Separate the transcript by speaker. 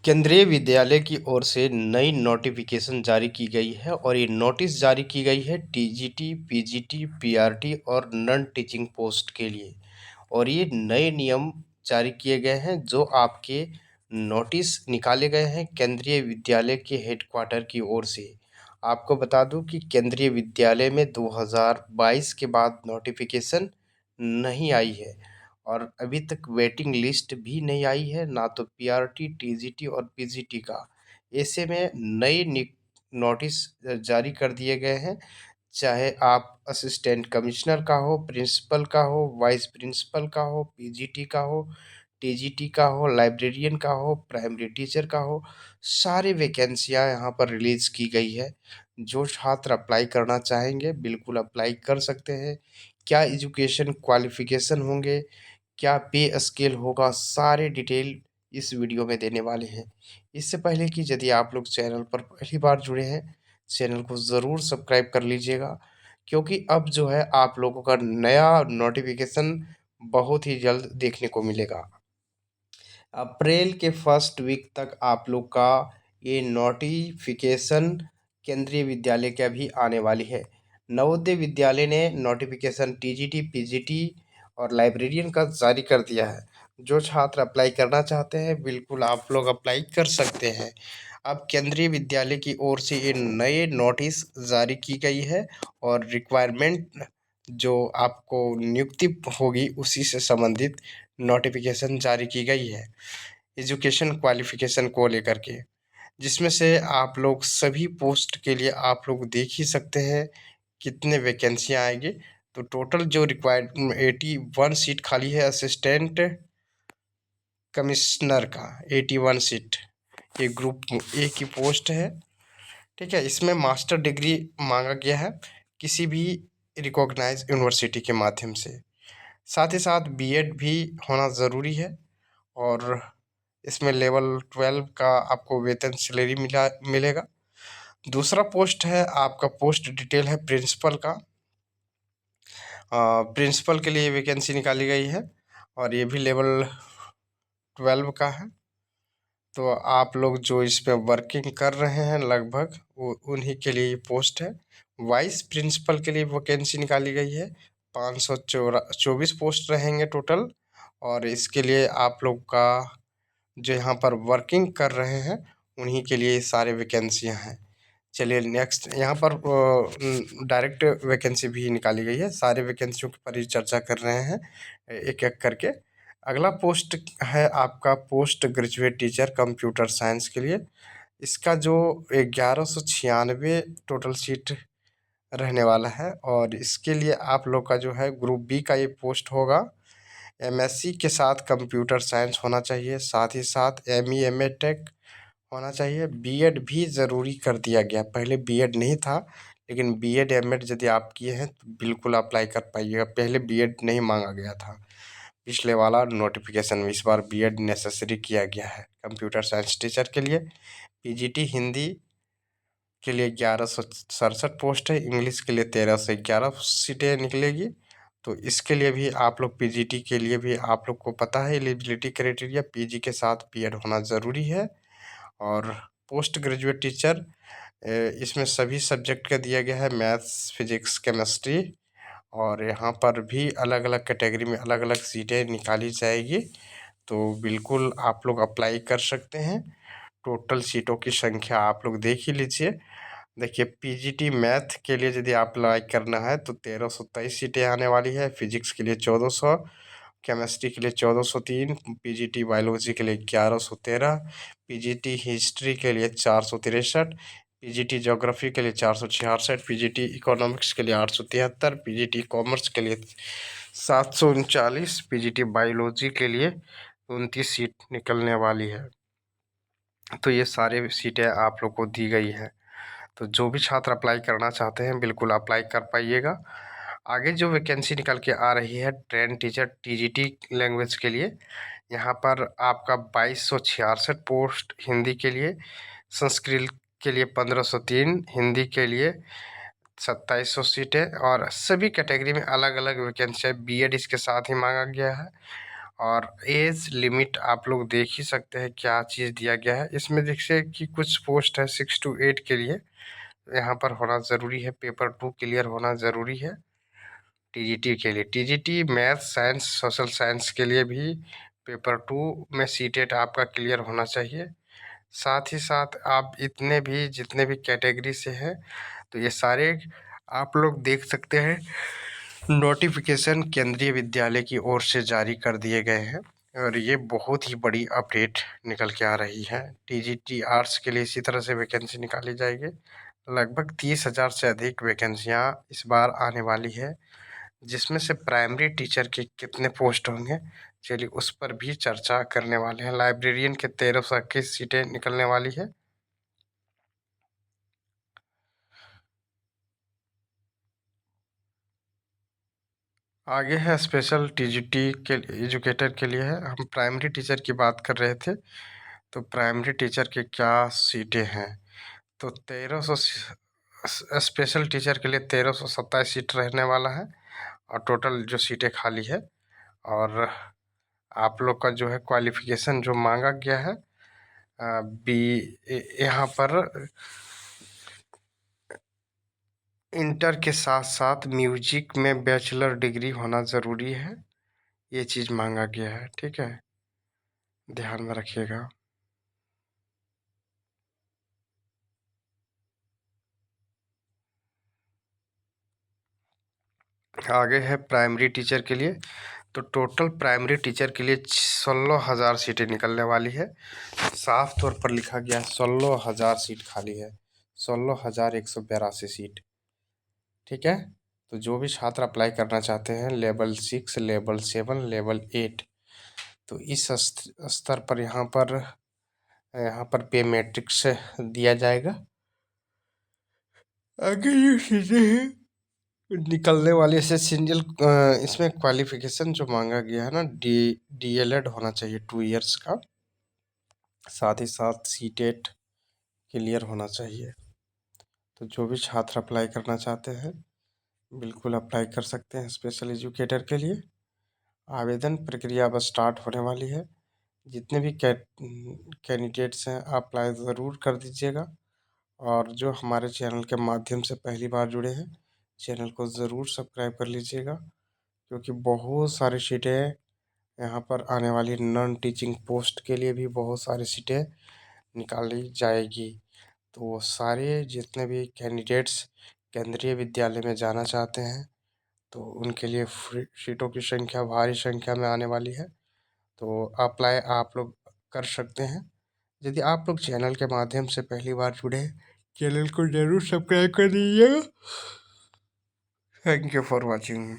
Speaker 1: केंद्रीय विद्यालय की ओर से नई नोटिफिकेशन जारी की गई है और ये नोटिस जारी की गई है टीजीटी, पीजीटी, पीआरटी और नॉन टीचिंग पोस्ट के लिए। और ये नए नियम जारी किए गए हैं जो आपके नोटिस निकाले गए हैं केंद्रीय विद्यालय के हेडक्वार्टर की ओर से। आपको बता दूं कि केंद्रीय विद्यालय में 2022 के बाद नोटिफिकेशन नहीं आई है और अभी तक वेटिंग लिस्ट भी नहीं आई है, ना तो पीआरटी, टीजीटी और पीजीटी का। ऐसे में नए नोटिस जारी कर दिए गए हैं, चाहे आप असिस्टेंट कमिश्नर का हो, प्रिंसिपल का हो, वाइस प्रिंसिपल का हो, पीजीटी का हो, टीजीटी का हो, लाइब्रेरियन का हो, प्राइमरी टीचर का हो, सारे वैकेंसियां यहाँ पर रिलीज की गई है। जो छात्र अप्लाई करना चाहेंगे बिल्कुल अप्लाई कर सकते हैं। क्या एजुकेशन क्वालिफिकेशन होंगे, क्या पे स्केल होगा, सारे डिटेल इस वीडियो में देने वाले हैं। इससे पहले कि यदि आप लोग चैनल पर पहली बार जुड़े हैं, चैनल को ज़रूर सब्सक्राइब कर लीजिएगा, क्योंकि अब जो है आप लोगों का नया नोटिफिकेशन बहुत ही जल्द देखने को मिलेगा। अप्रैल के फर्स्ट वीक तक आप लोग का ये नोटिफिकेशन केंद्रीय विद्यालय का भी आने वाली है। नवोदय विद्यालय ने नोटिफिकेशन टीजीटी, पीजीटी और लाइब्रेरियन का जारी कर दिया है। जो छात्र अप्लाई करना चाहते हैं बिल्कुल आप लोग अप्लाई कर सकते हैं। अब केंद्रीय विद्यालय की ओर से ये नए नोटिस जारी की गई है और रिक्वायरमेंट जो आपको नियुक्ति होगी उसी से संबंधित नोटिफिकेशन जारी की गई है एजुकेशन क्वालिफिकेशन को लेकर के, जिसमें से आप लोग सभी पोस्ट के लिए आप लोग देख ही सकते हैं कितने वैकेंसियां आएंगे। तो टोटल जो रिक्वायर्ड 81 सीट खाली है असिस्टेंट कमिश्नर का, 81 सीट। ये ग्रुप ए की पोस्ट है। ठीक है, इसमें मास्टर डिग्री मांगा गया है किसी भी रिकॉग्नाइज यूनिवर्सिटी के माध्यम से। साथ ही साथ बीएड भी होना ज़रूरी है और इसमें लेवल 12 का आपको वेतन सैलरी मिलेगा। दूसरा पोस्ट है आपका, पोस्ट डिटेल है प्रिंसिपल का। प्रिंसिपल के लिए वैकेंसी निकाली गई है और ये भी लेवल 12 का है। तो आप लोग जो इस पे वर्किंग कर रहे हैं लगभग वो उन्हीं के लिए ये पोस्ट है। वाइस प्रिंसिपल के लिए वैकेंसी निकाली गई है, 524 पोस्ट रहेंगे टोटल। और इसके लिए आप लोग का जो यहाँ पर वर्किंग कर रहे हैं उन्हीं के लिए सारे वैकेंसियाँ हैं। चलिए नेक्स्ट, यहाँ पर डायरेक्ट वैकेंसी भी निकाली गई है। सारे वैकेंसियों के पर ही चर्चा कर रहे हैं एक एक करके। अगला पोस्ट है आपका post graduate teacher computer science के लिए। इसका जो 1196 टोटल सीट रहने वाला है और इसके लिए आप लोग का जो है ग्रुप बी का ये पोस्ट होगा। एमएससी के साथ कंप्यूटर साइंस होना चाहिए, साथ ही साथ एमई एमए टेक होना चाहिए। बीएड भी ज़रूरी कर दिया गया, पहले बीएड नहीं था लेकिन बीएड एमएड यदि आप किए हैं तो बिल्कुल अप्लाई कर पाइएगा। पहले बीएड नहीं मांगा गया था, पिछले वाला नोटिफिकेशन में इस बार बीएड नेसेसरी किया गया है कंप्यूटर साइंस टीचर के लिए। पीजीटी हिंदी के लिए 1167 पोस्ट है, इंग्लिश के लिए 1311 सीटें निकलेगी। तो इसके लिए भी आप लोग पीजीटी के लिए भी आप लोग को पता है एलिजिबिलिटी क्राइटेरिया, पीजी के साथ बीएड होना ज़रूरी है। और पोस्ट ग्रेजुएट टीचर इसमें सभी सब्जेक्ट का दिया गया है, मैथ्स, फिजिक्स, केमिस्ट्री। और यहाँ पर भी अलग अलग कैटेगरी में अलग अलग सीटें निकाली जाएगी। तो बिल्कुल आप लोग अप्लाई कर सकते हैं। टोटल सीटों की संख्या आप लोग देख ही लीजिए। देखिए पीजीटी मैथ के लिए यदि आप अप्लाई करना है तो 1323 सीटें आने वाली है, फिजिक्स के लिए 1400, केमिस्ट्री के लिए 1403, पीजीटी बायोलॉजी के लिए 1113, पीजीटी हिस्ट्री के लिए 463, पीजीटी ज्योग्राफी के लिए 466, पीजीटी इकोनॉमिक्स के लिए 873, पीजीटी कॉमर्स के लिए 739, पीजीटी बायोलॉजी के लिए 29 सीट निकलने वाली है। तो ये सारे सीटें आप लोग को दी गई है। तो जो भी छात्र अप्लाई करना चाहते हैं बिल्कुल अप्लाई कर पाइएगा। आगे जो वैकेंसी निकल के आ रही है ट्रेन टीचर टीजीटी लैंग्वेज के लिए, यहाँ पर आपका 2266 पोस्ट हिंदी के लिए, संस्कृत के लिए 1503, हिंदी के लिए 2700 सीटें। और सभी कैटेगरी में अलग अलग वैकेंसी है। बीएड इसके साथ ही मांगा गया है और एज लिमिट आप लोग देख ही सकते हैं क्या चीज़ दिया गया है इसमें। देखिए कि कुछ पोस्ट है 6 to 8 के लिए यहाँ पर होना ज़रूरी है, पेपर 2 क्लियर होना ज़रूरी है। टीजीटी के लिए, TGT math science social science के लिए भी पेपर 2 में सीटेट आपका क्लियर होना चाहिए। साथ ही साथ आप इतने भी जितने भी कैटेगरी से हैं तो ये सारे आप लोग देख सकते हैं नोटिफिकेशन केंद्रीय विद्यालय की ओर से जारी कर दिए गए हैं और ये बहुत ही बड़ी अपडेट निकल के आ रही है। टीजीटी आर्ट्स के लिए इसी तरह से वैकेंसी निकाली जाएगी। लगभग 30,000 से अधिक वैकेंसियाँ इस बार आने वाली है, जिसमें से प्राइमरी टीचर के कितने पोस्ट होंगे चलिए उस पर भी चर्चा करने वाले हैं। लाइब्रेरियन के 1321 सीटें निकलने वाली है। आगे है स्पेशल टीजीटी के एजुकेटर के लिए है। हम प्राइमरी टीचर की बात कर रहे थे तो प्राइमरी टीचर के क्या सीटें हैं तो 1300 स्पेशल टीचर के लिए 1327 सीट रहने वाला है और टोटल जो सीटें खाली है। और आप लोग का जो है क्वालिफिकेशन जो मांगा गया है बी यहाँ पर इंटर के साथ साथ म्यूजिक में बैचलर डिग्री होना ज़रूरी है, ये चीज़ मांगा गया है। ठीक है, ध्यान में रखिएगा। आगे है प्राइमरी टीचर के लिए तो टोटल प्राइमरी टीचर के लिए 16,000 सीटें निकलने वाली है। साफ तौर पर लिखा गया 16,000 सीट खाली है, 16,182 सीट। ठीक है, तो जो भी छात्र अप्लाई करना चाहते हैं लेवल 6 लेवल 7 लेवल 8 तो इस स्तर पर यहाँ पर पे मैट्रिक्स दिया जाएगा। आगे ये चीज़ें हैं निकलने वाली से सिंगल इसमें क्वालिफिकेशन जो मांगा गया है ना डीएलएड होना चाहिए 2 इयर्स का, साथ ही साथ सीटेट क्लियर होना चाहिए। तो जो भी छात्र अप्लाई करना चाहते हैं बिल्कुल अप्लाई कर सकते हैं स्पेशल एजुकेटर के लिए। आवेदन प्रक्रिया अब स्टार्ट होने वाली है। जितने भी कैंडिडेट्स हैं आप अप्लाई ज़रूर कर दीजिएगा और जो हमारे चैनल के माध्यम से पहली बार जुड़े हैं चैनल को ज़रूर सब्सक्राइब कर लीजिएगा, क्योंकि बहुत सारी सीटें यहाँ पर आने वाली नॉन टीचिंग पोस्ट के लिए भी बहुत सारी सीटें निकाली जाएगी। तो वो सारे जितने भी कैंडिडेट्स केंद्रीय विद्यालय में जाना चाहते हैं तो उनके लिए सीटों की संख्या भारी संख्या में आने वाली है, तो अप्लाई आप लोग कर सकते हैं। यदि आप लोग चैनल के माध्यम से पहली बार जुड़े हैं चैनल को ज़रूर सब्सक्राइब कर दीजिएगा। Thank you for watching.